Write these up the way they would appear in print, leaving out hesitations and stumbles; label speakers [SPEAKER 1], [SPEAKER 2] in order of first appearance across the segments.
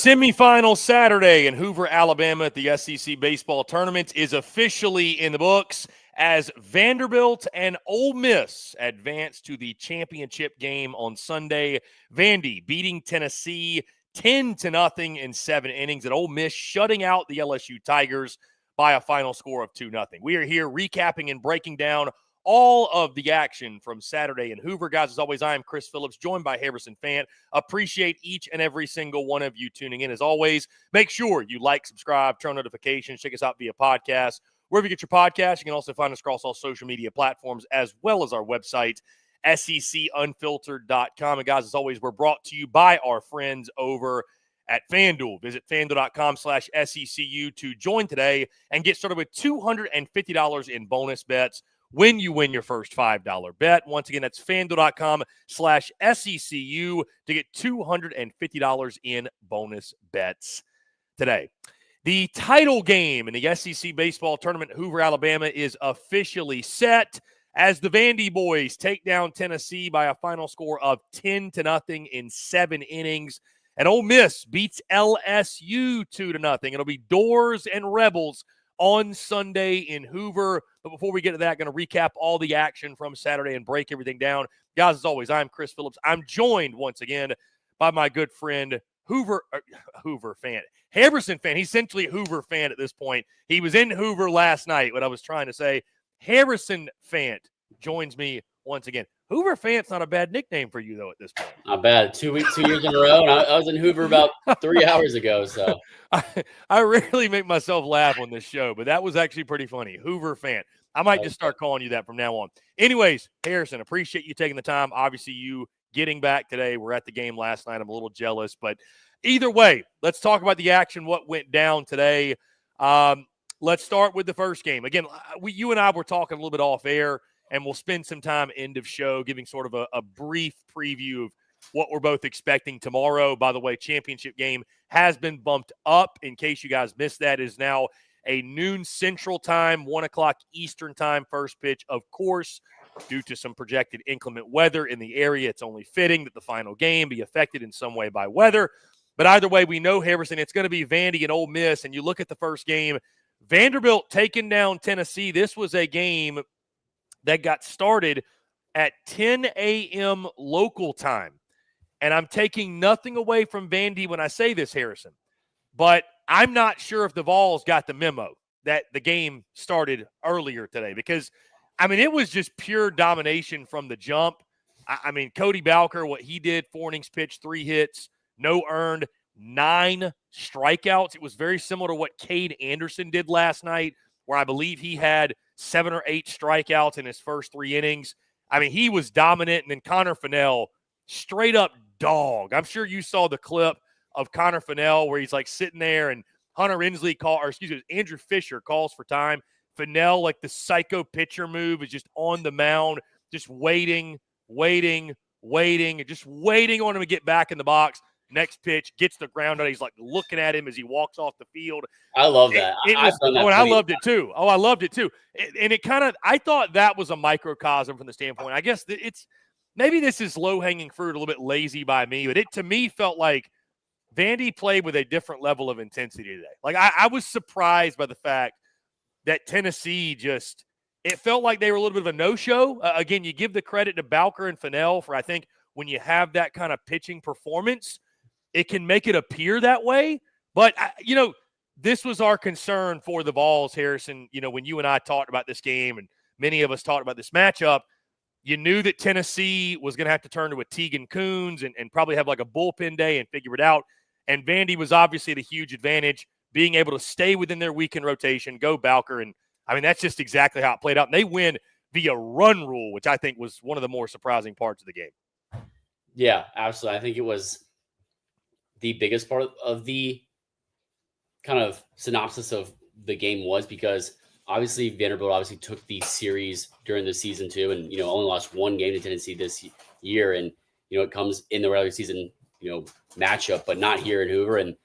[SPEAKER 1] Semifinal Saturday in Hoover, Alabama at the SEC baseball tournament is officially in the books as Vanderbilt and Ole Miss advance to the championship game on Sunday. Vandy beating Tennessee 10-0 in 7 innings, and Ole Miss shutting out the LSU Tigers by a final score of 2-0. We are here recapping and breaking down all of the action from Saturday in Hoover. Guys, as always, I am Chris Phillips, joined by Harrison Fant. Appreciate each and every single one of you tuning in. As always, make sure you like, subscribe, turn notifications, check us out via podcast. Wherever you get your podcast, you can also find us across all social media platforms, as well as our website, secunfiltered.com. And guys, as always, we're brought to you by our friends over at FANDUEL. Visit FANDUEL.com/SECU to join today and get started with $250 in bonus bets when you win your first $5 bet. Once again, that's FANDUEL.com/SECU to get $250 in bonus bets today. The title game in the SEC baseball tournament, Hoover, Alabama, is officially set as the Vandy boys take down Tennessee by a final score of 10-0 in 7 innings. And Ole Miss beats LSU 2-0. It'll be Dores and Rebels on Sunday in Hoover. But before we get to that, going to recap all the action from Saturday and break everything down. Guys, as always, I'm Chris Phillips. I'm joined once again by my good friend, Hoover fan, Harrison Fant. He's essentially a Hoover fan at this point. He was in Hoover last night, what I was trying to say. Harrison Fant joins me once again. Hoover Fant's not a bad nickname for you, though, at this point.
[SPEAKER 2] Not bad. 2 years in a row. And I was in Hoover about 3 hours ago. So
[SPEAKER 1] I rarely make myself laugh on this show, but that was actually pretty funny. Hoover Fant. I might just start calling you that from now on. Anyways, Harrison, appreciate you taking the time. Obviously, you getting back today. We're at the game last night. I'm a little jealous, but either way, let's talk about the action, what went down today. Let's start with the first game. Again, you and I were talking a little bit off air, and we'll spend some time end of show giving sort of a brief preview of what we're both expecting tomorrow. By the way, championship game has been bumped up. In case you guys missed that, it is now a noon Central Time, 1 o'clock Eastern Time first pitch. Of course, due to some projected inclement weather in the area, it's only fitting that the final game be affected in some way by weather. But either way, we know, Harrison, it's going to be Vandy and Ole Miss. And you look at the first game, Vanderbilt taking down Tennessee. This was a game that got started at 10 a.m. local time. And I'm taking nothing away from Vandy when I say this, Harrison. But I'm not sure if the Vols got the memo that the game started earlier today. Because, I mean, it was just pure domination from the jump. I mean, Cody Bowker, what he did, 4 innings pitched, 3 hits, no earned, 9 strikeouts. It was very similar to what Cade Anderson did last night, where I believe he had 7 or 8 strikeouts in his first 3 innings. I mean, he was dominant. And then Connor Fennell, straight up dog. I'm sure you saw the clip of Connor Fennell where he's like sitting there and Andrew Fisher calls for time. Fennell, like the psycho pitcher move, is just on the mound, just waiting, just waiting on him to get back in the box. Next pitch, gets the ground out. He's like looking at him as he walks off the field.
[SPEAKER 2] I love that.
[SPEAKER 1] I loved it too. I loved it too. And it kind of, I thought that was a microcosm from the standpoint. I guess it's, maybe this is low-hanging fruit, a little bit lazy by me, but it to me felt like Vandy played with a different level of intensity today. Like I was surprised by the fact that Tennessee just, it felt like they were a little bit of a no-show. Again, you give the credit to Bowker and Fennell for, I think, when you have that kind of pitching performance, it can make it appear that way. But, this was our concern for the Vols, Harrison. When you and I talked about this game and many of us talked about this matchup, you knew that Tennessee was going to have to turn to a Tegan Coons and probably have like a bullpen day and figure it out. And Vandy was obviously at a huge advantage, being able to stay within their weekend rotation, go Bowker. And, I mean, that's just exactly how it played out. And they win via run rule, which I think was one of the more surprising parts of the game.
[SPEAKER 2] Yeah, absolutely. I think it was the biggest part of the kind of synopsis of the game was because obviously Vanderbilt took the series during the season too, and only lost 1 game to Tennessee this year, and it comes in the regular season matchup, but not here in Hoover, and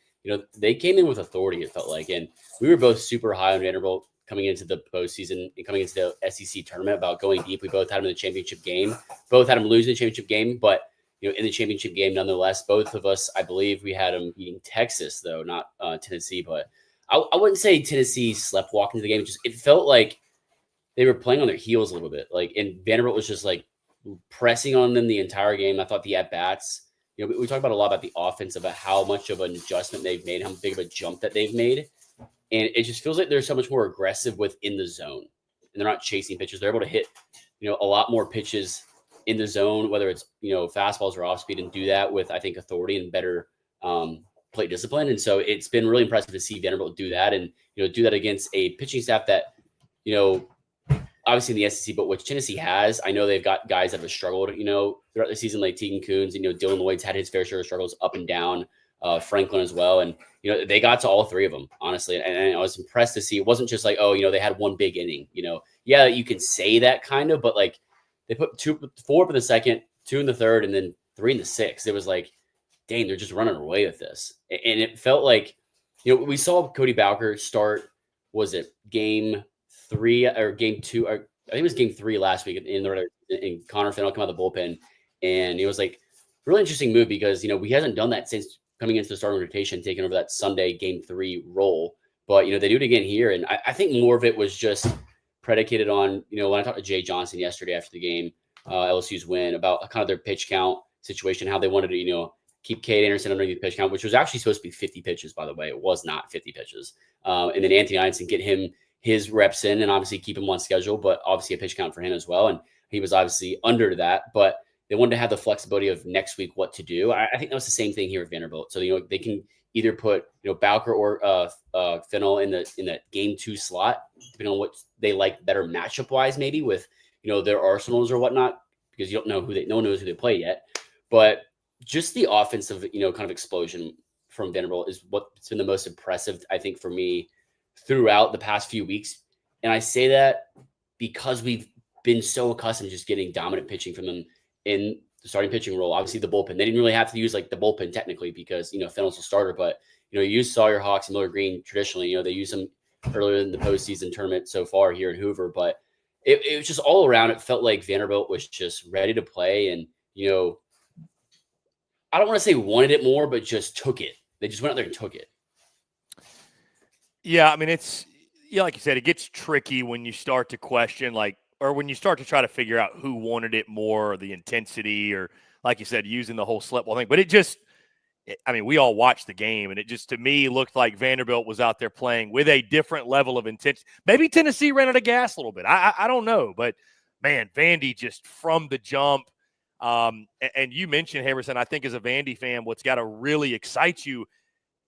[SPEAKER 2] they came in with authority. It felt like, and we were both super high on Vanderbilt coming into the postseason and coming into the SEC tournament about going deep. We both had them in the championship game, both had them losing the championship game, but in the championship game, nonetheless. Both of us, I believe, we had them beating Texas, though, not Tennessee. But I wouldn't say Tennessee sleptwalked into the game. It felt like they were playing on their heels a little bit. And Vanderbilt was just pressing on them the entire game. I thought the at-bats, we talk about a lot about the offense, about how much of an adjustment they've made, how big of a jump that they've made. And it just feels like they're so much more aggressive within the zone. And they're not chasing pitches. They're able to hit, a lot more pitches in the zone, whether it's, fastballs or off speed, and do that with, I think, authority and better plate discipline. And so it's been really impressive to see Vanderbilt do that, and, do that against a pitching staff that, obviously in the SEC, but what Tennessee has, I know they've got guys that have struggled, throughout the season, like Tegan Coons, and, Dylan Lloyd's had his fair share of struggles up and down, Franklin as well. And, they got to all three of them, honestly. And I was impressed to see it wasn't just they had one big inning, yeah, you can say that kind of, but they put 4 up in the second, 2 in the third, and then 3 in the sixth. It was dang, they're just running away with this. And it felt like, we saw Cody Bowker start, was it game 3 or game 2? Or I think it was game 3 last week in Connor Fennell come out of the bullpen. And it was really interesting move because, he hasn't done that since coming into the starting rotation, taking over that Sunday game 3 role. But, they do it again here. And I think more of it was just predicated on, when I talked to Jay Johnson yesterday after the game, LSU's win, about kind of their pitch count situation, how they wanted to, keep Cade Anderson underneath the pitch count, which was actually supposed to be 50 pitches, by the way. It was not 50 pitches. And then Anthony Einstein, get him his reps in and obviously keep him on schedule, but obviously a pitch count for him as well. And he was obviously under that, but they wanted to have the flexibility of next week what to do. I think that was the same thing here at Vanderbilt. So, they can either put, Bowker or Fennell in that game 2 slot, depending on what they like better matchup wise, maybe with, their arsenals or whatnot, because you don't know no one knows who they play yet. But just the offensive, kind of explosion from Vanderbilt is what's been the most impressive, I think, for me throughout the past few weeks. And I say that because we've been so accustomed to just getting dominant pitching from them in the starting pitching role. Obviously the bullpen, they didn't really have to use the bullpen technically because, Fennell's a starter, but, you use Sawyer Hawks and Miller Green traditionally, they use them earlier in the postseason tournament so far here in Hoover, but it was just all around. It felt like Vanderbilt was just ready to play. And, I don't want to say wanted it more, but just took it. They just went out there and took it.
[SPEAKER 1] Yeah. I mean, it's, like you said, it gets tricky when you start to question, or when you start to try to figure out who wanted it more, or the intensity, or like you said, using the whole slip ball thing. But we all watched the game, and it just, to me, looked like Vanderbilt was out there playing with a different level of intensity. Maybe Tennessee ran out of gas a little bit. I don't know. But, man, Vandy just from the jump. And you mentioned, Harrison, I think as a Vandy fan, what's got to really excite you,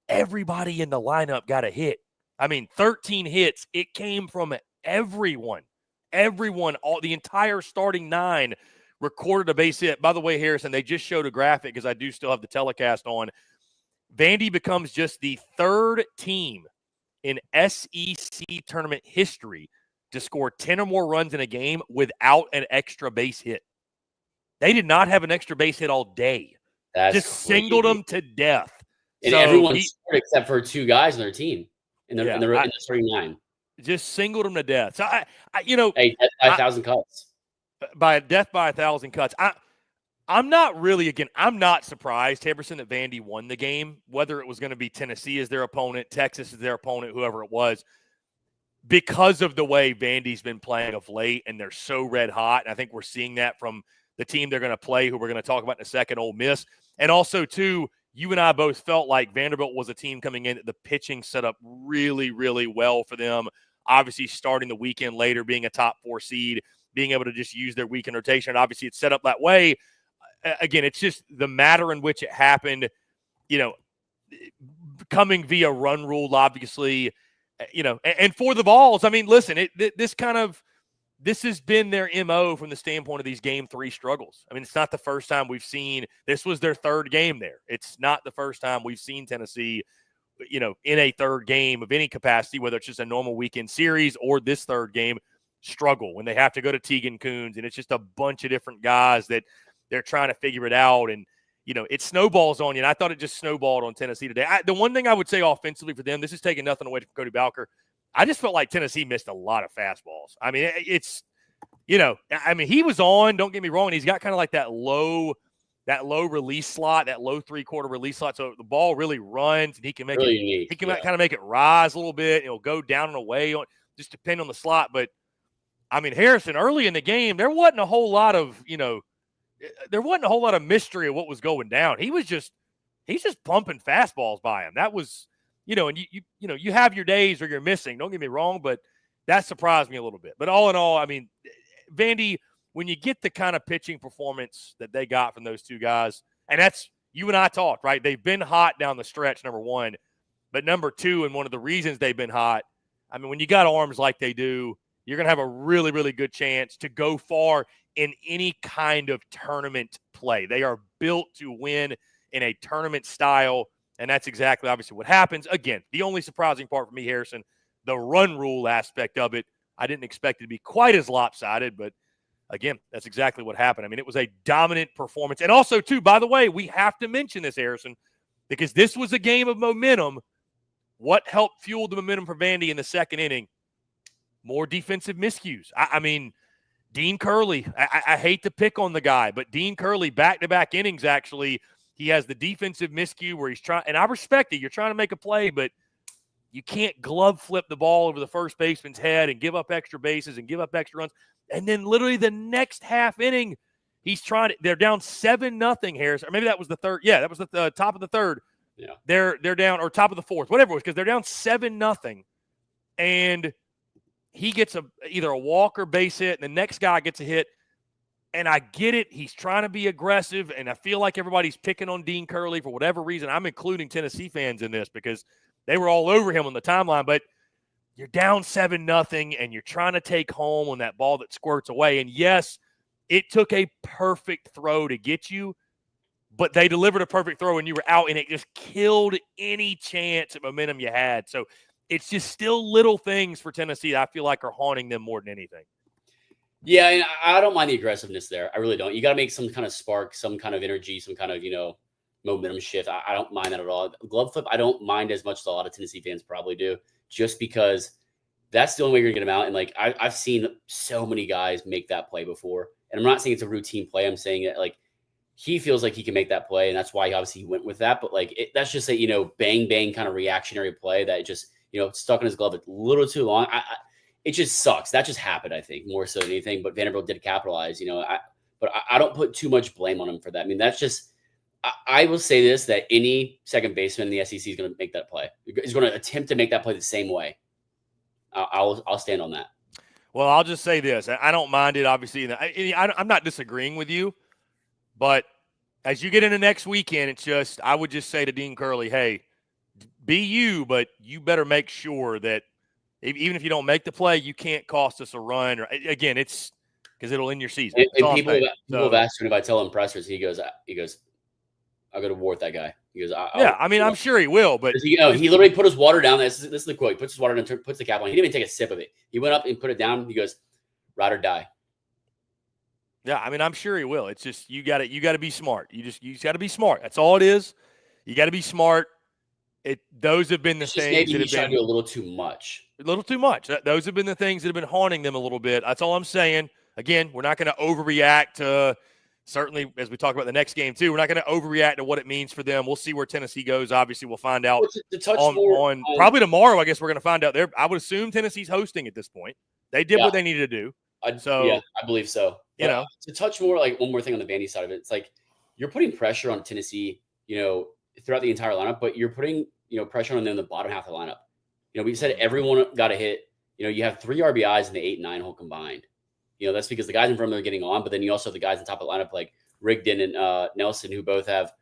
[SPEAKER 1] everybody in the lineup got a hit. 13 hits. It came from everyone. The entire starting 9 recorded a base hit. By the way, Harrison, they just showed a graphic because I do still have the telecast on. Vandy becomes just the 3rd team in SEC tournament history to score 10 or more runs in a game without an extra base hit. They did not have an extra base hit all day.
[SPEAKER 2] That's
[SPEAKER 1] just
[SPEAKER 2] crazy.
[SPEAKER 1] Singled them to death.
[SPEAKER 2] And everyone scored except for 2 guys on their team in the starting 9.
[SPEAKER 1] Just singled them to death. So
[SPEAKER 2] hey, death by 1,000 cuts.
[SPEAKER 1] By 1,000 cuts. I'm not surprised, Harrison, that Vandy won the game, whether it was going to be Tennessee as their opponent, Texas as their opponent, whoever it was, because of the way Vandy's been playing of late, and they're so red hot. And I think we're seeing that from the team they're going to play, who we're going to talk about in a second, Ole Miss. And also, too, you and I both felt like Vanderbilt was a team coming in that the pitching set up really, really well for them. Obviously, starting the weekend later, being a top 4 seed, being able to just use their weekend rotation. Obviously, it's set up that way. Again, it's just the matter in which it happened, coming via run rule, obviously, and for the Vols, listen, this has been their MO from the standpoint of these game 3 struggles. It's not the first time we've seen, this was their 3rd game there. It's not the first time we've seen Tennessee, in a 3rd game of any capacity, whether it's just a normal weekend series or this 3rd game, struggle when they have to go to Tegan Coons. And it's just a bunch of different guys that they're trying to figure it out. And, it snowballs on you. And I thought it just snowballed on Tennessee today. The one thing I would say offensively for them, this is taking nothing away from Cody Bowker, I just felt like Tennessee missed a lot of fastballs. He was on, don't get me wrong, and he's got kind of like that low that low release slot, that low 3/4 release slot. So the ball really runs, and he can make
[SPEAKER 2] really
[SPEAKER 1] it.
[SPEAKER 2] unique.
[SPEAKER 1] He can kind of make it rise a little bit. It'll go down and away, just depend on the slot. But I mean, Harrison, early in the game, there wasn't a whole lot of mystery of what was going down. He's just pumping fastballs by him. That was, and you have your days where you're missing. Don't get me wrong, but that surprised me a little bit. But all in all, I mean, Vandy, when you get the kind of pitching performance that they got from those two guys, and that's, you and I talked, right? They've been hot down the stretch, number one. But number two, and one of the reasons they've been hot, I mean, when you got arms like they do, you're going to have a really, really good chance to go far in any kind of tournament play. They are built to win in a tournament style, and that's exactly obviously what happens. Again, the only surprising part for me, Harrison, the run rule aspect of it, I didn't expect it to be quite as lopsided, but again, that's exactly what happened. I mean, it was a dominant performance. And also, too, by the way, we have to mention this, Harrison, because this was a game of momentum. What helped fuel the momentum for Vandy in the second inning? More defensive miscues. I mean, Dean Curley, I hate to pick on the guy, but Dean Curley, back-to-back innings, actually, he has the defensive miscue where he's trying, and I respect it. You're trying to make a play, but you can't glove flip the ball over the first baseman's head and give up extra bases and give up extra runs. And then literally the next half inning, they're down 7-0, Harris. Or maybe that was the third. Yeah, that was the top of the third.
[SPEAKER 2] Yeah.
[SPEAKER 1] They're down, or top of the fourth, whatever it was, because they're down 7-0. And he gets either a walk or base hit, and the next guy gets a hit. And I get it. He's trying to be aggressive, and I feel like everybody's picking on Dean Curley for whatever reason. I'm including Tennessee fans in this because they were all over him on the timeline. But you're down 7-0, and you're trying to take home on that ball that squirts away. And, yes, it took a perfect throw to get you, but they delivered a perfect throw, and you were out, and it just killed any chance at momentum you had. So it's just still little things for Tennessee that I feel like are haunting them more than anything.
[SPEAKER 2] Yeah, and I don't mind the aggressiveness there. I really don't. You got to make some kind of spark, some kind of energy, some kind of, momentum shift. I don't mind that at all. Glove flip, I don't mind as much as a lot of Tennessee fans probably do, just because that's the only way you're going to get them out. And, like, I've seen so many guys make that play before. And I'm not saying it's a routine play. I'm saying that, like, he feels like he can make that play, and that's why he went with that. But, like, that's just a, bang, bang kind of reactionary play that just, stuck in his glove a little too long. It just sucks. That just happened, I think, more so than anything. But Vanderbilt did capitalize, but I don't put too much blame on him for that. I mean, that's just – I will say this, that any second baseman in the SEC is going to make that play. He's going to attempt to make that play the same way. I'll stand on that.
[SPEAKER 1] Well, I'll just say this. I don't mind it, obviously. I'm not disagreeing with you, but as you get into next weekend, I would just say to Dean Curley, hey, be you, but you better make sure that even if you don't make the play, you can't cost us a run. Or, again, it's because it'll end your season.
[SPEAKER 2] And people have asked him if I tell him pressers. He goes, I'll go to war with that guy. He goes,
[SPEAKER 1] I'm sure he will, but
[SPEAKER 2] he literally put his water down. This is the quote. He puts his water down, puts the cap on. He didn't even take a sip of it. He went up and put it down. He goes, ride or die.
[SPEAKER 1] Yeah, I mean, I'm sure he will. It's just you got to be smart. You just got to be smart. That's all it is. You got to be smart. Those have been the things
[SPEAKER 2] maybe
[SPEAKER 1] that
[SPEAKER 2] he's trying to do a little too much.
[SPEAKER 1] A little too much. Those have been the things that have been haunting them a little bit. That's all I'm saying. Again, we're not going to overreact to, certainly as we talk about the next game too, we're not going to overreact to what it means for them. We'll see where Tennessee goes. Obviously, we'll find out on probably tomorrow. I guess we're going to find out there. I would assume Tennessee's hosting at this point. They did what they needed to do.
[SPEAKER 2] I believe so. But, to touch more, like one more thing on the Vandy side of it, it's like you're putting pressure on Tennessee, throughout the entire lineup, but you're putting, pressure on them in the bottom half of the lineup. We said everyone got a hit. You have 3 RBIs in the 8 and 9 hole combined. That's because the guys in front of them are getting on, but then you also have the guys on top of the lineup like Rigdon and Nelson, who both have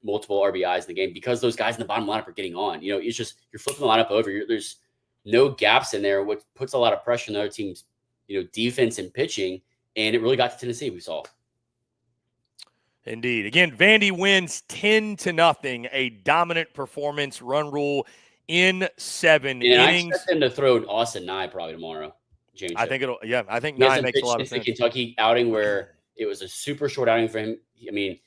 [SPEAKER 2] multiple RBIs in the game because those guys in the bottom lineup are getting on. It's just you're flipping the lineup over. There's no gaps in there, which puts a lot of pressure on the other team's defense and pitching, and it really got to Tennessee. We saw.
[SPEAKER 1] Indeed. Again, Vandy wins 10-0, a dominant performance, run rule in 7 innings.
[SPEAKER 2] I expect them to throw Austin Nye probably tomorrow.
[SPEAKER 1] I think I think Nye makes a lot of sense.
[SPEAKER 2] The Kentucky outing where it was a super short outing for him. I mean,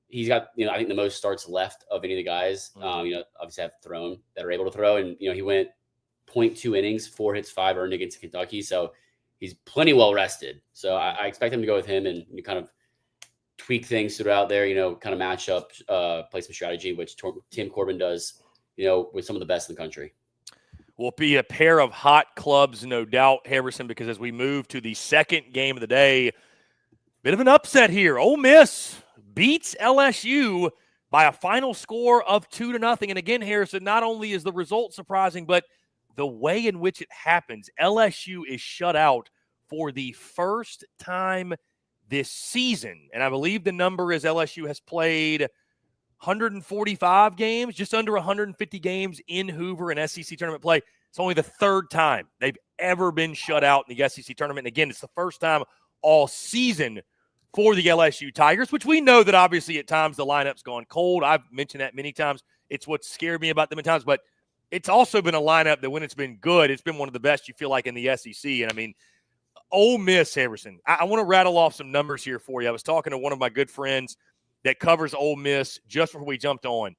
[SPEAKER 2] he's got, I think the most starts left of any of the guys, obviously have thrown that are able to throw. And, he went 0.2 innings, 4 hits, 5 earned against Kentucky. So he's plenty well rested. So I expect him to go with him and kind of tweak things throughout there, kind of match up, placement strategy, which Tim Corbin does, with some of the best in the country.
[SPEAKER 1] Will be a pair of hot clubs, no doubt, Harrison, because as we move to the second game of the day, bit of an upset here. Ole Miss beats LSU by a final score of 2-0. And again, Harrison, not only is the result surprising, but the way in which it happens. LSU is shut out for the first time this season. And I believe the number is LSU has played 145 games, just under 150 games in Hoover and SEC tournament play. It's only the third time they've ever been shut out in the SEC tournament. And again, it's the first time all season for the LSU Tigers, which we know that obviously at times the lineup's gone cold. I've mentioned that many times. It's what scared me about them at times, but it's also been a lineup that when it's been good, it's been one of the best you feel like in the SEC. And I mean, Ole Miss, Harrison, I want to rattle off some numbers here for you. I was talking to one of my good friends that covers Ole Miss just before we jumped on.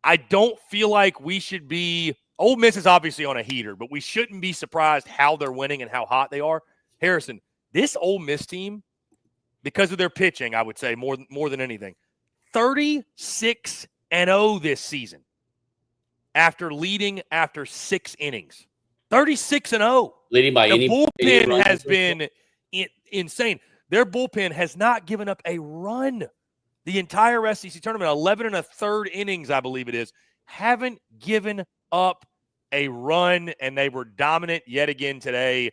[SPEAKER 1] I don't feel like we should be – Ole Miss is obviously on a heater, but we shouldn't be surprised how they're winning and how hot they are. Harrison, this Ole Miss team, because of their pitching, I would say more than anything, 36-0 this season after leading after 6 innings. 36-0.
[SPEAKER 2] Leading by
[SPEAKER 1] the bullpen has been insane. Their bullpen has not given up a run the entire SEC tournament. 11 1/3 innings, I believe it is. Haven't given up a run, and they were dominant yet again today.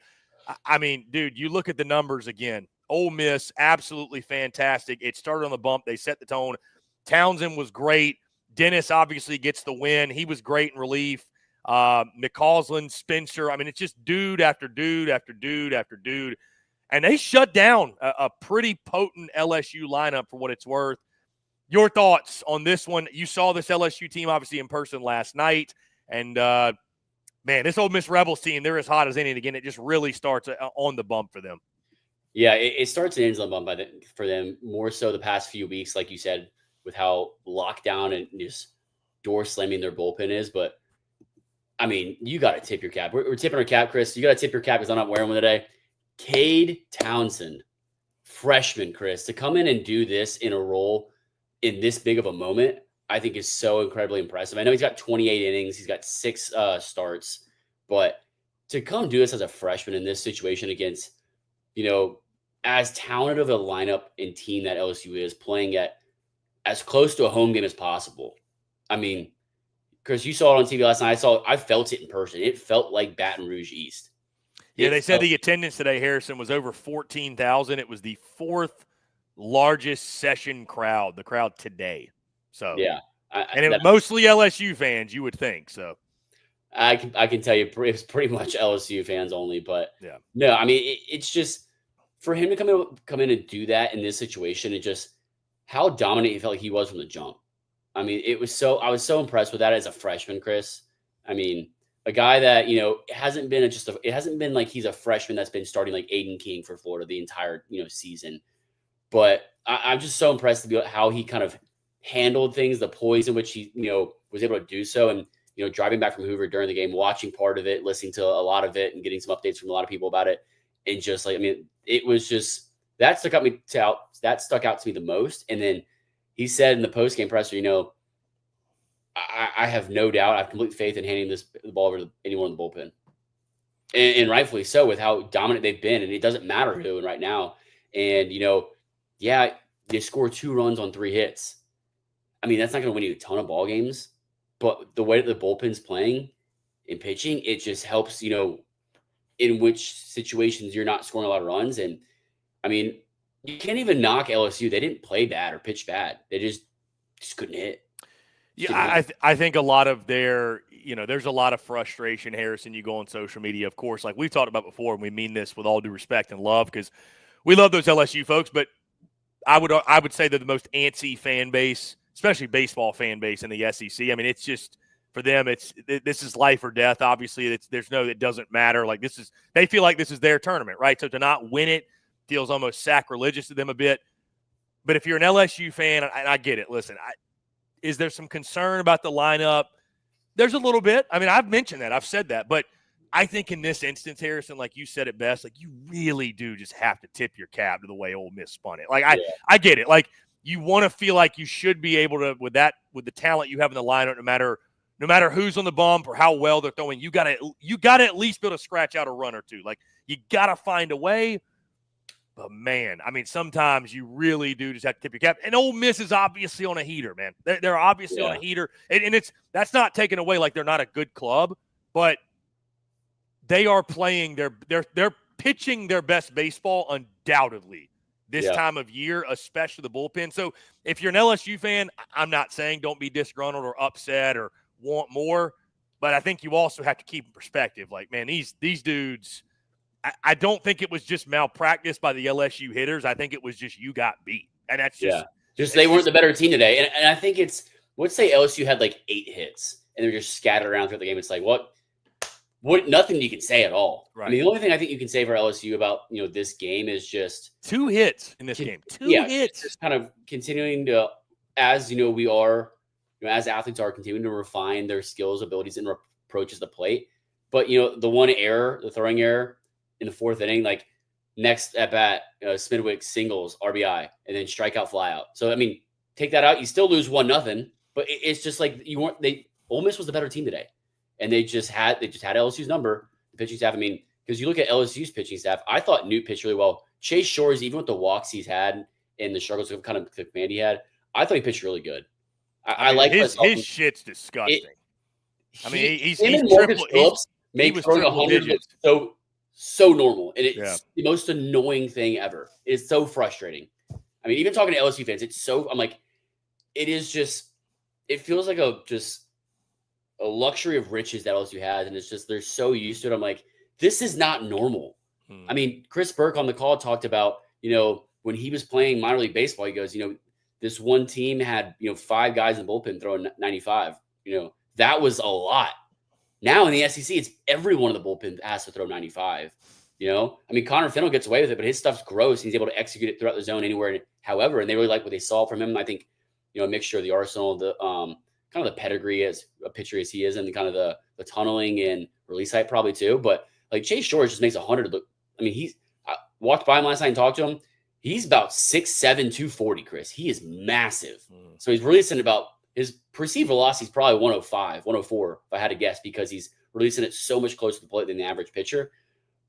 [SPEAKER 1] I mean, dude, you look at the numbers again. Ole Miss, absolutely fantastic. It started on the bump. They set the tone. Townsend was great. Dennis obviously gets the win. He was great in relief. McCausland, Spencer. I mean, it's just dude after dude after dude after dude. And they shut down a pretty potent LSU lineup for what it's worth. Your thoughts on this one? You saw this LSU team obviously in person last night. And, man, this Ole Miss Rebels team, they're as hot as any. And, again, it just really starts on the bump for them.
[SPEAKER 2] Yeah, it starts and ends on the bump for them. More so the past few weeks, like you said, with how locked down and just door slamming their bullpen is. But, I mean, you got to tip your cap. We're tipping our cap, Chris. You got to tip your cap because I'm not wearing one today. Cade Townsend, freshman, Chris, to come in and do this in a role in this big of a moment, I think is so incredibly impressive. I know he's got 28 innings. He's got 6 starts. But to come do this as a freshman in this situation against, as talented of a lineup and team that LSU is, playing at as close to a home game as possible. I mean, Chris, you saw it on TV last night. I felt it in person. It felt like Baton Rouge East.
[SPEAKER 1] Yeah, they said the attendance today, Harrison, was over 14,000. It was the 4th largest session crowd, the crowd today. So
[SPEAKER 2] yeah,
[SPEAKER 1] and it was mostly LSU fans, you would think. So
[SPEAKER 2] I can tell you it's pretty much LSU fans only. But
[SPEAKER 1] yeah,
[SPEAKER 2] no, I mean it's just for him to come in and do that in this situation, and just how dominant he felt like he was from the jump. I mean, I was so impressed with that as a freshman, Chris. I mean, a guy that, it hasn't been like he's a freshman that's been starting like Aiden King for Florida the entire, season. But I'm just so impressed about how he kind of handled things, the poise in which he, was able to do so. And, driving back from Hoover during the game, watching part of it, listening to a lot of it and getting some updates from a lot of people about it. And just like, I mean, it was just, that stuck out to me the most. And then he said in the post-game presser, I have no doubt, I have complete faith in handing the ball over to anyone in the bullpen. And rightfully so, with how dominant they've been. And it doesn't matter who right now. And, they score 2 runs on 3 hits. I mean, that's not going to win you a ton of ball games. But the way that the bullpen's playing and pitching, it just helps, in which situations you're not scoring a lot of runs. And, I mean, you can't even knock LSU. They didn't play bad or pitch bad. They just couldn't hit.
[SPEAKER 1] Yeah, I think a lot of there's a lot of frustration, Harrison. You go on social media, of course, like we've talked about before, and we mean this with all due respect and love because we love those LSU folks, but I would say they're the most antsy fan base, especially baseball fan base in the SEC. I mean, it's just for them, this is life or death. Obviously, it doesn't matter. Like they feel like this is their tournament, right? So to not win it feels almost sacrilegious to them a bit. But if you're an LSU fan, and I get it, listen, is there some concern about the lineup? There's a little bit. I mean, I've mentioned that. I've said that. But I think in this instance, Harrison, like you said it best, like you really do just have to tip your cap to the way Ole Miss spun it. Like I get it. Like you want to feel like you should be able to with the talent you have in the lineup, no matter who's on the bump or how well they're throwing, you gotta at least be able to scratch out a run or two. Like you gotta find a way. But man, I mean, sometimes you really do just have to tip your cap. And Ole Miss is obviously on a heater, man. They're obviously on a heater, and that's not taken away like they're not a good club, but they are playing they're pitching their best baseball undoubtedly this time of year, especially the bullpen. So if you're an LSU fan, I'm not saying don't be disgruntled or upset or want more, but I think you also have to keep in perspective. Like, man, these dudes. I don't think it was just malpractice by the LSU hitters. I think it was just you got beat. And that's just
[SPEAKER 2] they weren't the better team today. And I think let's say LSU had like 8 hits and they're just scattered around throughout the game. It's like, what nothing you can say at all.
[SPEAKER 1] Right.
[SPEAKER 2] I mean, the only thing I think you can say for LSU about, this game is just
[SPEAKER 1] 2 hits in this game. 2 hits.
[SPEAKER 2] Just kind of continuing to, as we are, as athletes are continuing to refine their skills, abilities, and approaches the plate. But, the one error, the throwing error, in the 4th inning, like next at bat, Smidwick singles RBI and then strikeout fly out. So I mean, take that out, you still lose 1-0. But it's just like Ole Miss was the better team today, and they just had LSU's number. The pitching staff. I mean, because you look at LSU's pitching staff, I thought Newt pitched really well. Chase Shores, even with the walks he's had and the struggles of kind of the command he had, I thought he pitched really good. I like
[SPEAKER 1] his shit's disgusting. He's
[SPEAKER 2] triple. Phillips make throwing 100 so normal, and it's the most annoying thing ever. It's so frustrating. I mean, even talking to LSU fans, I'm like, it feels like a luxury of riches that LSU has, and it's just they're so used to it. I'm like, this is not normal. I mean, Chris Burke on the call talked about, when he was playing minor league baseball, he goes, this one team had 5 guys in the bullpen throwing 95. That was a lot. Now in the SEC, it's everyone in the bullpen has to throw 95. I mean, Connor Fennell gets away with it, but his stuff's gross. He's able to execute it throughout the zone anywhere, however, and they really like what they saw from him. I think, a mixture of the arsenal, the kind of the pedigree as a pitcher as he is, and kind of the tunneling and release height probably too. But like Chase Shores just makes 100 look. I mean, I walked by him last night and talked to him. He's about 6'7", 240, Chris. He is massive. So he's releasing about his perceived velocity is probably 105, 104, if I had to guess, because he's releasing it so much closer to the plate than the average pitcher.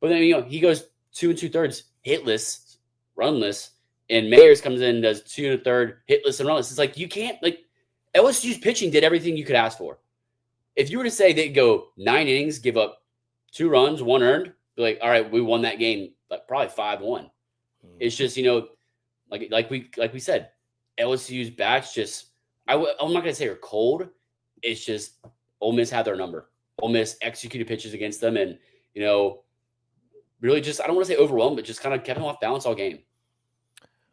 [SPEAKER 2] But then, he goes 2 2/3 hitless, runless, and Mayers comes in and does 2 1/3 hitless and runless. It's like, you can't, LSU's pitching did everything you could ask for. If you were to say they'd go 9 innings, give up 2 runs, 1 earned, be like, all right, we won that game, but probably 5-1. It's just, like we said, LSU's backs just, I'm not going to say are cold. It's just Ole Miss had their number. Ole Miss executed pitches against them, and really just, I don't want to say overwhelmed, but just kind of kept them off balance all game.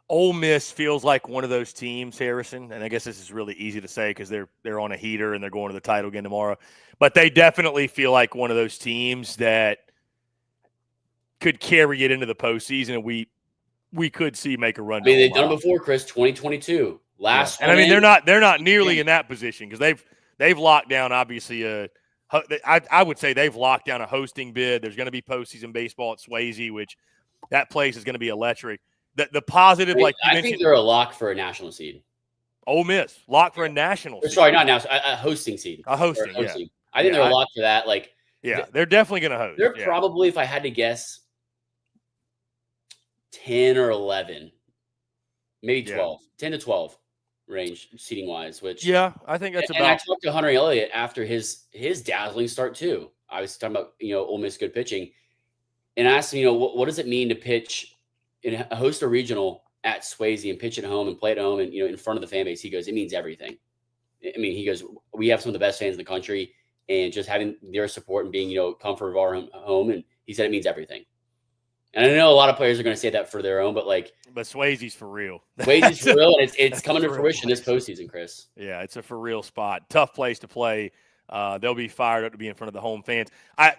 [SPEAKER 1] Ole Miss feels like one of those teams, Harrison, and I guess this is really easy to say because they're on a heater and they're going to the title game tomorrow, but they definitely feel like one of those teams that could carry it into the postseason, and we could see make a run.
[SPEAKER 2] I mean, they've done it before, Chris. 2022. And
[SPEAKER 1] I mean, they're not nearly in that position because they've locked down obviously I would say they've locked down a hosting bid. There's going to be postseason baseball at Swayze, which that place is going to be electric. The positive,
[SPEAKER 2] I think they're a lock for a national seed.
[SPEAKER 1] Ole Miss lock for a national seed.
[SPEAKER 2] Sorry, not national, a hosting seed.
[SPEAKER 1] A hosting. Yeah.
[SPEAKER 2] I think they're a lock for that.
[SPEAKER 1] They're definitely going to host.
[SPEAKER 2] They're probably, if I had to guess, 10 or 11, maybe 12, 10 to 12 range seating wise. Which
[SPEAKER 1] I think that's about.
[SPEAKER 2] And I talked to Hunter Elliott after his dazzling start too. I was talking about Ole Miss good pitching, and I asked him, what does it mean to pitch and host a regional at Swayze and pitch at home and play at home and in front of the fan base? He goes, it means everything. I mean, he goes, we have some of the best fans in the country, and just having their support and being comfort of our home, and he said it means everything. And I know a lot of players are going to say that for their own, but
[SPEAKER 1] Swayze's for real.
[SPEAKER 2] Swayze's for real, and it's coming to fruition this postseason, Chris.
[SPEAKER 1] Yeah, it's a for real spot. Tough place to play. They'll be fired up to be in front of the home fans.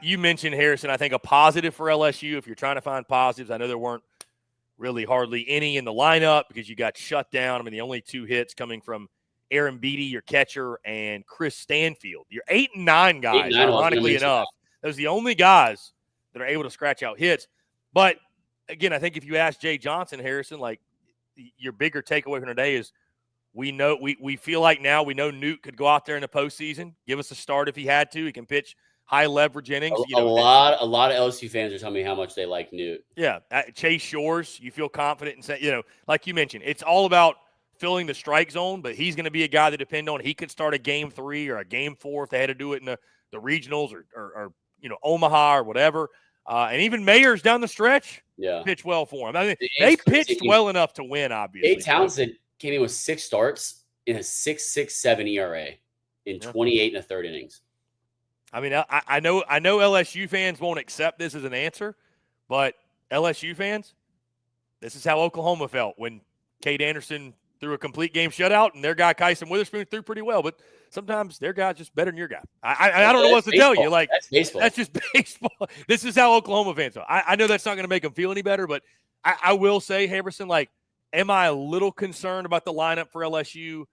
[SPEAKER 1] You mentioned, Harrison, I think a positive for LSU, if you're trying to find positives, I know there weren't really hardly any in the lineup because you got shut down. I mean, the only 2 hits coming from Aaron Beatty, your catcher, and Chris Stanfield. Your 8 and 9 guys, ironically enough. Those are the only guys that are able to scratch out hits. But again, I think if you ask Jay Johnson, Harrison, like your bigger takeaway from today is we feel like now we know Newt could go out there in the postseason, give us a start if he had to. He can pitch high leverage innings.
[SPEAKER 2] A lot of LSU fans are telling me how much they like Newt.
[SPEAKER 1] Yeah, Chase Shores, you feel confident in saying, like you mentioned, it's all about filling the strike zone, but he's going to be a guy to depend on. He could start a game 3 or a game 4 if they had to do it in the regionals or Omaha or whatever. And even Mayers down the stretch, pitched well for him. I mean, they pitched well enough to win, obviously.
[SPEAKER 2] Nate Townsend came in with 6 starts in a 6.67 ERA in 28 1/3 innings.
[SPEAKER 1] I mean, I know LSU fans won't accept this as an answer, but LSU fans, this is how Oklahoma felt when Cade Anderson threw a complete game shutout, and their guy Kyson Witherspoon threw pretty well. But sometimes their guy's just better than your guy. I don't know what to tell you. Like
[SPEAKER 2] that's baseball.
[SPEAKER 1] That's just baseball. This is how Oklahoma fans are. I know that's not going to make them feel any better, but I will say, Harrison, like, am I a little concerned about the lineup for LSU?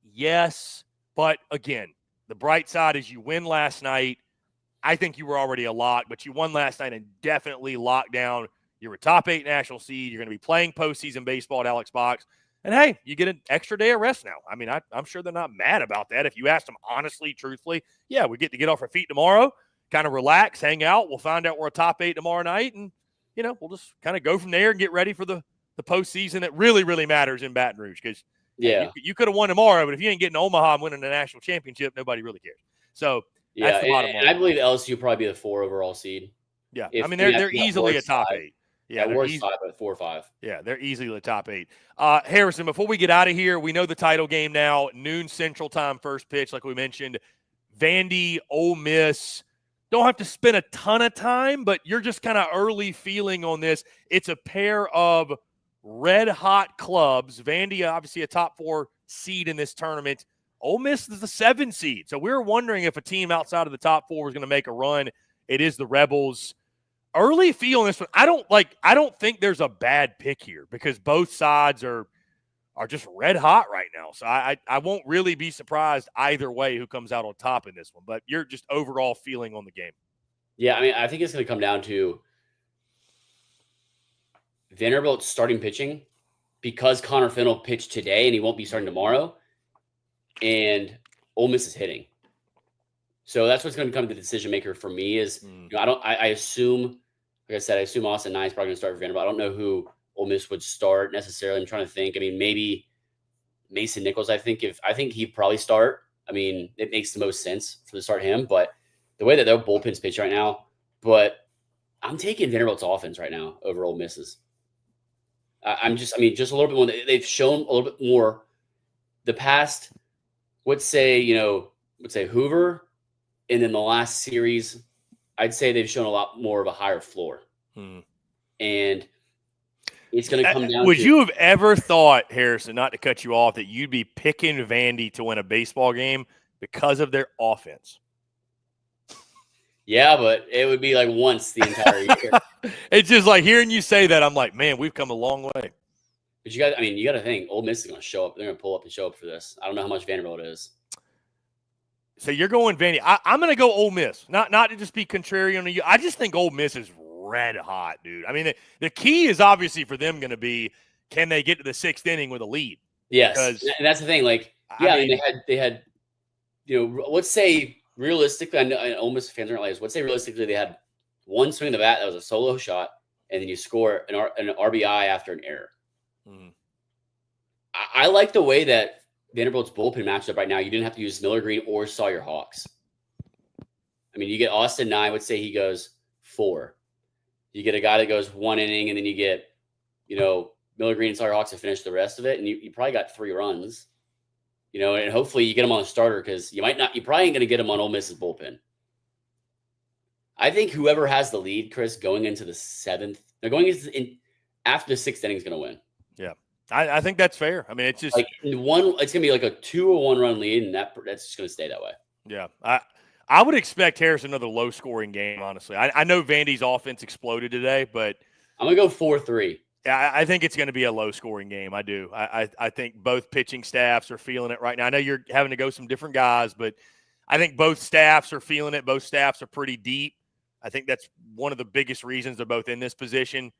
[SPEAKER 1] Yes, but again, the bright side is you win last night. I think you were already a lock, but you won last night and definitely locked down. You're a top 8 national seed. You're going to be playing postseason baseball at Alex Box. And, hey, you get an extra day of rest now. I mean, I'm sure they're not mad about that. If you ask them honestly, truthfully, yeah, we get to get off our feet tomorrow, kind of relax, hang out. We'll find out we're a top 8 tomorrow night, and, we'll just kind of go from there and get ready for the postseason that really, really matters in Baton Rouge because you could have won tomorrow, but if you ain't getting Omaha and winning the national championship, nobody really cares. So, that's the bottom line.
[SPEAKER 2] I believe LSU will probably be the 4 overall seed.
[SPEAKER 1] Yeah, I mean, they're easily a top 8. Yeah,
[SPEAKER 2] they're 5, but 4 or 5.
[SPEAKER 1] Yeah, they're easily the top 8. Harrison, before we get out of here, we know the title game now, noon Central Time, first pitch, like we mentioned. Vandy, Ole Miss. Don't have to spend a ton of time, but you're just kind of early feeling on this. It's a pair of red-hot clubs. Vandy, obviously a top 4 seed in this tournament. Ole Miss is the 7 seed. So we were wondering if a team outside of the top 4 was going to make a run. It is the Rebels. Early feel on this one. I don't think there's a bad pick here because both sides are just red hot right now. So I won't really be surprised either way who comes out on top in this one. But you're just overall feeling on the game.
[SPEAKER 2] Yeah, I mean, I think it's going to come down to Vanderbilt starting pitching because Connor Finn will pitch today and he won't be starting tomorrow. And Ole Miss is hitting. So that's what's going to come to the decision maker for me is, I assume, like I said, I assume Austin Nye is probably going to start for Vanderbilt. I don't know who Ole Miss would start necessarily. I'm trying to think. I mean, maybe Mason Nichols. I think he'd probably start. I mean, it makes the most sense to start him, but the way that their bullpen's pitch right now, but I'm taking Vanderbilt's offense right now over Ole Miss's. Just a little bit more. They've shown a little bit more the past, let's say Hoover. And then the last series, I'd say they've shown a lot more of a higher floor. And it's going to come down
[SPEAKER 1] Would you have ever thought, Harrison, not to cut you off, that you'd be picking Vandy to win a baseball game because of their offense?
[SPEAKER 2] Yeah, but it would be like once the entire year.
[SPEAKER 1] It's just like hearing you say that, I'm like, man, we've come a long way.
[SPEAKER 2] But you got to think, Ole Miss is going to show up. They're going to pull up and show up for this. I don't know how much Vanderbilt is.
[SPEAKER 1] So you're going Vandy. I'm going to go Ole Miss. Not to just be contrarian to you. I just think Ole Miss is red hot, dude. I mean, the key is obviously for them going to be, can they get to the 6th inning with a lead?
[SPEAKER 2] Yes, and that's the thing. Like, I mean, they had, let's say realistically, I know Ole Miss fans aren't like this. Let's say realistically, they had one swing of the bat that was a solo shot, and then you score an RBI after an error. Mm-hmm. I like the way that Vanderbilt's bullpen matched up right now. You didn't have to use Miller Green or Sawyer Hawks. I mean, you get Austin Nye, let's say he goes 4. You get a guy that goes 1 inning, and then you get, Miller Green and Sawyer Hawks to finish the rest of it, and you probably got 3 runs. And hopefully you get him on a starter because you probably ain't going to get him on Ole Miss's bullpen. I think whoever has the lead, Chris, going into the 7th, after the 6th inning is going to win.
[SPEAKER 1] Yeah. I think that's fair. I mean, it's just
[SPEAKER 2] like it's going to be like a 2 or 1 run lead, and that's just going to stay that way.
[SPEAKER 1] Yeah. I would expect Harris another low scoring game, honestly. I know Vandy's offense exploded today, but
[SPEAKER 2] I'm going to go 4-3.
[SPEAKER 1] Yeah, I think it's going to be a low scoring game. I do. I think both pitching staffs are feeling it right now. I know you're having to go some different guys, but I think both staffs are feeling it. Both staffs are pretty deep. I think that's one of the biggest reasons they're both in this position.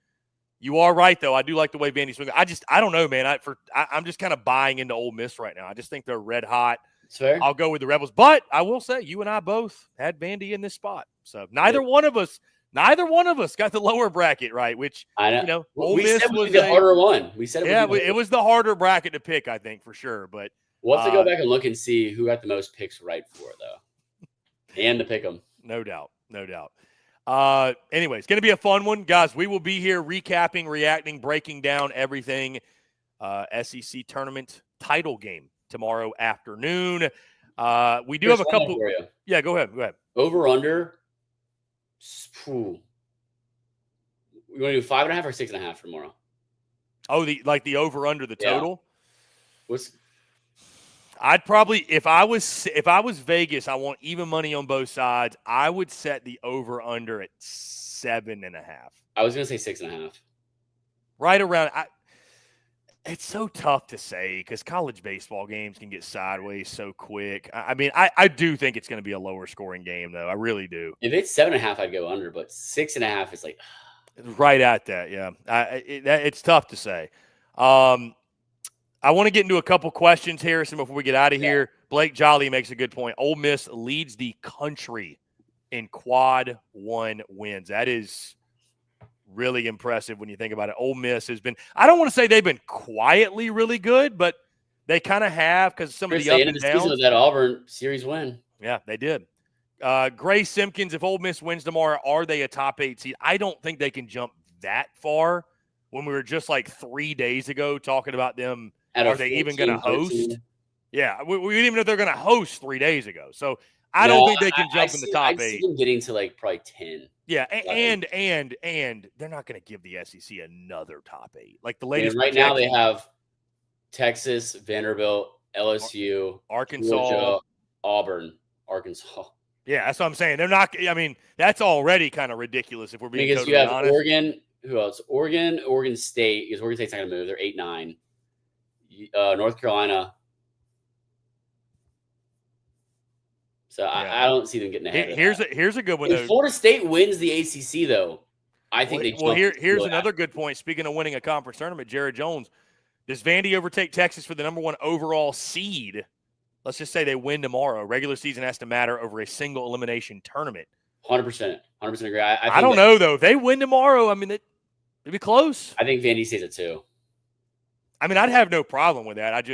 [SPEAKER 1] You are right, though. I do like the way Vandy swings. I don't know, man. I'm just kind of buying into Ole Miss right now. I just think they're red hot.
[SPEAKER 2] It's fair.
[SPEAKER 1] I'll go with the Rebels. But I will say, you and I both had Vandy in this spot. So neither one of us got the lower bracket right, which,
[SPEAKER 2] I know.
[SPEAKER 1] you know,
[SPEAKER 2] Ole Miss was the harder one. We said
[SPEAKER 1] it was the harder bracket to pick, I think, for sure. But
[SPEAKER 2] we'll have to go back and look and see who got the most picks right for it, though. And to pick them.
[SPEAKER 1] No doubt. Anyway, it's going to be a fun one. Guys, we will be here recapping, reacting, breaking down everything SEC tournament title game tomorrow afternoon. We do have a couple.
[SPEAKER 2] For you.
[SPEAKER 1] Yeah, go ahead.
[SPEAKER 2] Over under. You want to do 5.5 or 6.5 tomorrow?
[SPEAKER 1] Oh, the over under the total.
[SPEAKER 2] Yeah.
[SPEAKER 1] I'd probably, if I was Vegas, I want even money on both sides. I would set the over under at 7.5.
[SPEAKER 2] I was gonna say 6.5.
[SPEAKER 1] Right around. It's so tough to say because college baseball games can get sideways so quick. I mean, I do think it's going to be a lower scoring game, though. I really do.
[SPEAKER 2] If it's 7.5, I'd go under, but 6.5 is like
[SPEAKER 1] right at that. Yeah, it's tough to say. I want to get into a couple questions, Harrison, before we get out of here. Blake Jolly makes a good point. Ole Miss leads the country in quad 1 wins. That is really impressive when you think about it. Ole Miss has been, I don't want to say they've been quietly really good, but they kind of have because some of the up and downs.
[SPEAKER 2] Season of that Auburn series win.
[SPEAKER 1] Yeah, they did. Gray Simpkins, if Ole Miss wins tomorrow, are they a top 8 seed? I don't think they can jump that far when we were just like 3 days ago talking about them. Are they even going to host? 13. Yeah, we didn't even know they're going to host 3 days ago. So I don't think they can jump in the top 8.
[SPEAKER 2] I see them getting to like probably 10.
[SPEAKER 1] Yeah, and they're not going to give the SEC another top 8. Like the latest.
[SPEAKER 2] Right now they have Texas, Vanderbilt, LSU,
[SPEAKER 1] Arkansas,
[SPEAKER 2] Georgia, Auburn, Arkansas.
[SPEAKER 1] Yeah, that's what I'm saying. They're not. I mean, that's already kind of ridiculous if we're being totally honest.
[SPEAKER 2] Because you have Oregon. Who else? Oregon State. Because Oregon State's not going to move. They're 8-9. North Carolina. So yeah. I don't see them getting ahead.
[SPEAKER 1] Here's a good one.
[SPEAKER 2] If Florida State wins the ACC, though, I think they.
[SPEAKER 1] Well, here's another good point. Speaking of winning a conference tournament, Jared Jones, does Vandy overtake Texas for the number 1 overall seed? Let's just say they win tomorrow. Regular season has to matter over a single elimination tournament.
[SPEAKER 2] 100% agree.
[SPEAKER 1] I don't know though. If they win tomorrow, I mean, it'd be close.
[SPEAKER 2] I think Vandy stays at 2.
[SPEAKER 1] I mean, I'd have no problem with that.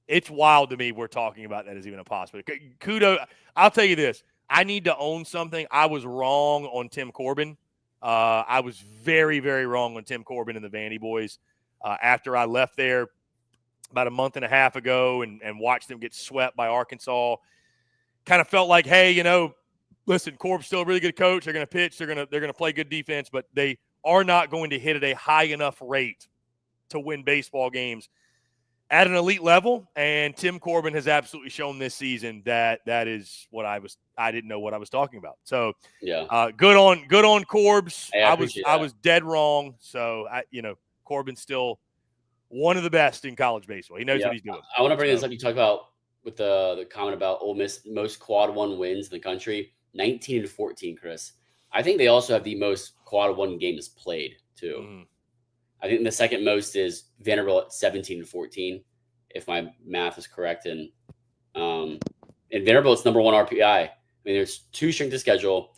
[SPEAKER 1] It's wild to me we're talking about that as even a possibility. Kudos. I'll tell you this. I need to own something. I was wrong on Tim Corbin. I was very, very wrong on Tim Corbin and the Vandy boys after I left there about a month and a half ago and watched them get swept by Arkansas. Kind of felt like, hey, listen, Corb's still a really good coach. They're going to pitch. They're going to play good defense, but they are not going to hit at a high enough rate to win baseball games at an elite level. And Tim Corbin has absolutely shown this season that is what I didn't know what I was talking about. So
[SPEAKER 2] yeah,
[SPEAKER 1] good on Corbs.
[SPEAKER 2] Hey,
[SPEAKER 1] I was dead wrong. So Corbin's still one of the best in college baseball. He knows what he's doing.
[SPEAKER 2] I want to bring this up. You talk about with the comment about Ole Miss most quad 1 wins in the country, 19-14, Chris. I think they also have the most quad 1 games played too. Mm-hmm. I think the second most is Vanderbilt at 17-14, if my math is correct. And Vanderbilt's number 1 RPI. I mean, there's 2 strength of schedule.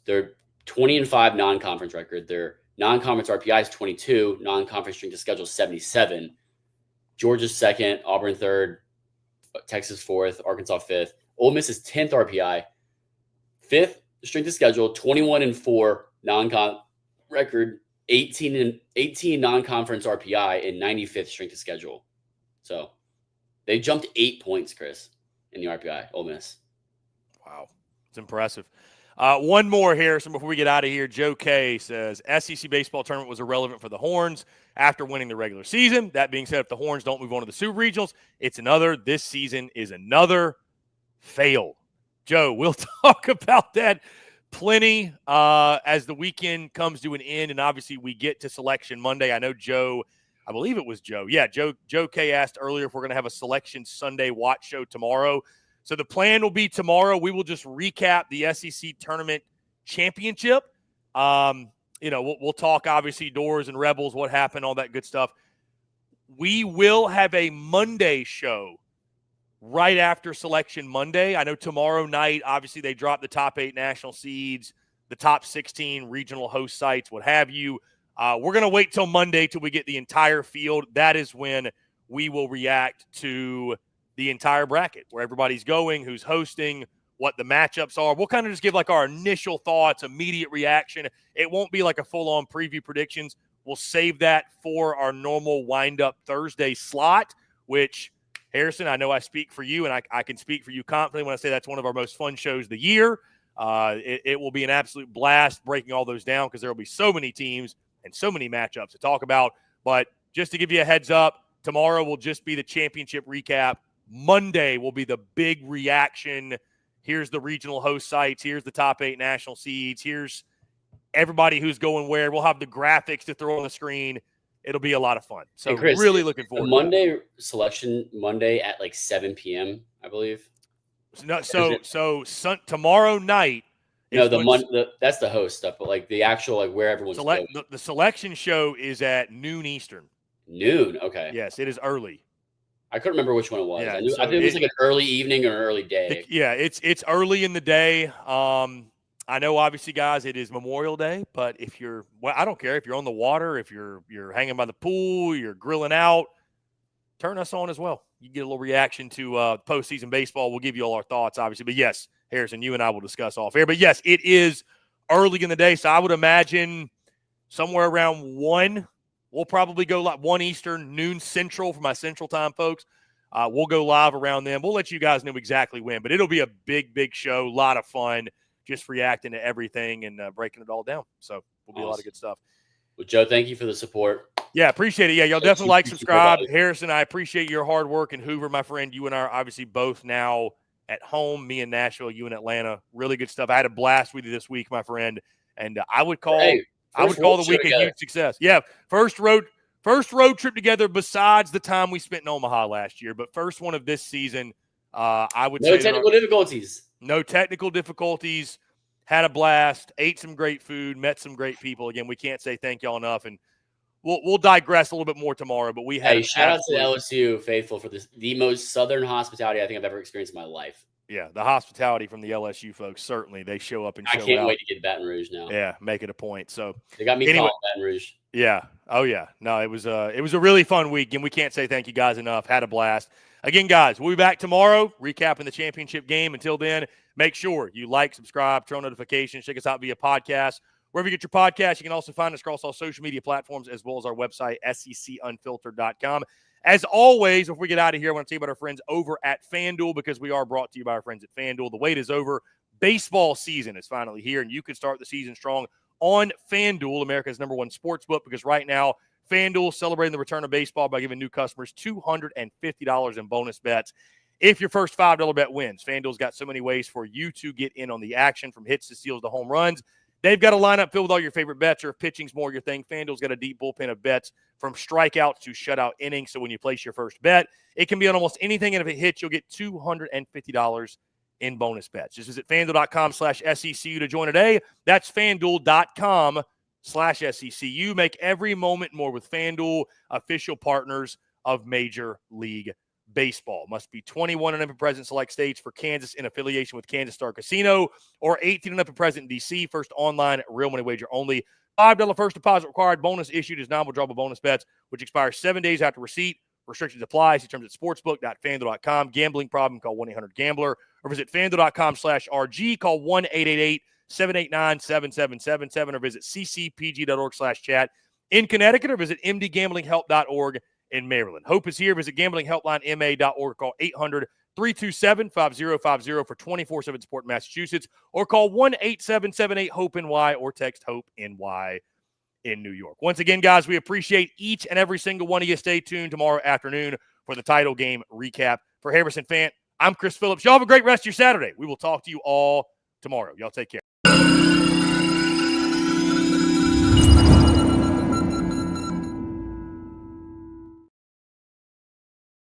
[SPEAKER 2] They're 20-5 non-conference record. Their non-conference RPI is 22. Non-conference strength of schedule is 77. Georgia's 2nd, Auburn 3rd, Texas 4th, Arkansas 5th. Ole Miss is 10th RPI. 5th strength of schedule, 21-4 non-con record. 18 non-conference RPI and 95th strength of schedule. So they jumped 8 points, Chris, in the RPI, Ole Miss.
[SPEAKER 1] Wow. It's impressive. One more, Harrison, before we get out of here. Joe K says, SEC baseball tournament was irrelevant for the Horns after winning the regular season. That being said, if the Horns don't move on to the Super Regionals, this season is another fail. Joe, we'll talk about that plenty as the weekend comes to an end, and obviously we get to Selection Monday. I know Joe, I believe it was Joe. Yeah, Joe K asked earlier if we're going to have a Selection Sunday watch show tomorrow. So the plan will be tomorrow. We will just recap the SEC tournament championship. We'll talk, obviously, Dores and Rebels, what happened, all that good stuff. We will have a Monday show right after Selection Monday. I know tomorrow night, obviously, they drop the top 8 national seeds, the top 16 regional host sites, what have you. We're going to wait till Monday till we get the entire field. That is when we will react to the entire bracket, where everybody's going, who's hosting, what the matchups are. We'll kind of just give like our initial thoughts, immediate reaction. It won't be like a full-on preview predictions. We'll save that for our normal wind-up Thursday slot, which, Harrison, I know I speak for you, and I can speak for you confidently when I say that's one of our most fun shows of the year. It will be an absolute blast breaking all those down because there will be so many teams and so many matchups to talk about. But just to give you a heads up, tomorrow will just be the championship recap. Monday will be the big reaction. Here's the regional host sites. Here's the top 8 national seeds. Here's everybody who's going where. We'll have the graphics to throw on the screen. It'll be a lot of fun. So, Chris, really looking forward to
[SPEAKER 2] Monday Selection Monday at like 7 p.m., I believe.
[SPEAKER 1] Tomorrow night.
[SPEAKER 2] No, that's the host stuff, but like the actual, like where everyone's going.
[SPEAKER 1] The selection show is at noon Eastern.
[SPEAKER 2] Noon, okay.
[SPEAKER 1] Yes, it is early.
[SPEAKER 2] I couldn't remember which one it was.
[SPEAKER 1] Yeah,
[SPEAKER 2] I think it was like an early evening or an early day.
[SPEAKER 1] It's early in the day. I know, obviously, guys, it is Memorial Day, but I don't care if you're on the water, if you're hanging by the pool, you're grilling out, turn us on as well. You get a little reaction to postseason baseball. We'll give you all our thoughts, obviously. But yes, Harrison, you and I will discuss off air. But yes, it is early in the day, so I would imagine somewhere around 1. We'll probably go like 1 Eastern, noon Central for my Central time folks. We'll go live around them. We'll let you guys know exactly when, but it'll be a big, big show. A lot of fun, just reacting to everything and breaking it all down. So will be a lot of good stuff.
[SPEAKER 2] Well, Joe, thank you for the support.
[SPEAKER 1] Yeah, appreciate it. Yeah, y'all definitely like, subscribe. Harrison, I appreciate your hard work. And Hoover, my friend, you and I are obviously both now at home, me in Nashville, you in Atlanta. Really good stuff. I had a blast with you this week, my friend. And I would call the week a huge success. Yeah, first road trip together besides the time we spent in Omaha last year, but first one of this season. I would say
[SPEAKER 2] no technical difficulties.
[SPEAKER 1] No technical difficulties. Had a blast. Ate some great food. Met some great people. Again, we can't say thank y'all enough, and we'll digress a little bit more tomorrow. But we had
[SPEAKER 2] shout out to the LSU faithful for the most southern hospitality I think I've ever experienced in my life.
[SPEAKER 1] Yeah, the hospitality from the LSU folks, certainly. They show up and show out.
[SPEAKER 2] I can't wait to get Baton Rouge now.
[SPEAKER 1] Yeah, make it a point. So
[SPEAKER 2] they got me calling Baton Rouge.
[SPEAKER 1] Yeah. Oh, yeah. No, it was a really fun week, and we can't say thank you guys enough. Had a blast. Again, guys, we'll be back tomorrow recapping the championship game. Until then, make sure you like, subscribe, turn on notifications. Check us out via podcast. Wherever you get your podcast, you can also find us across all social media platforms as well as our website, secunfiltered.com. As always, before we get out of here, I want to tell you about our friends over at FanDuel, because we are brought to you by our friends at FanDuel. The wait is over. Baseball season is finally here, and you can start the season strong on FanDuel, America's #1 sports book, because right now, FanDuel celebrating the return of baseball by giving new customers $250 in bonus bets if your first $5 bet wins. FanDuel's got so many ways for you to get in on the action, from hits to steals to home runs. They've got a lineup filled with all your favorite bets, or if pitching's more your thing, FanDuel's got a deep bullpen of bets from strikeouts to shutout innings. So when you place your first bet, it can be on almost anything, and if it hits, you'll get $250 in bonus bets. Just visit FanDuel.com/SECU to join today. That's FanDuel.com/SECU. Make every moment more with FanDuel, official partners of Major League Baseball. Must be 21 and up and present select states. For Kansas, in affiliation with Kansas Star Casino, or 18 and up and present in D.C. First online real money wager only. $5 first deposit required. Bonus issued as non-withdrawable bonus bets, which expires 7 days after receipt. Restrictions apply. See terms at sportsbook.fanduel.com. Gambling problem? Call 1-800-GAMBLER, or visit fanduel.com/RG. Call 1-888-789-7777, or visit ccpg.org/chat in Connecticut, or visit mdgamblinghelp.org in Maryland. Hope is here. Visit gamblinghelplinema.org. Call 800-327-5050 for 24/7 support in Massachusetts, or call 1-877-8-HOPE-NY, or text HOPE-NY in New York. Once again, guys, we appreciate each and every single one of you. Stay tuned tomorrow afternoon for the title game recap. For Harrison Fant, I'm Chris Phillips. Y'all have a great rest of your Saturday. We will talk to you all tomorrow. Y'all take care.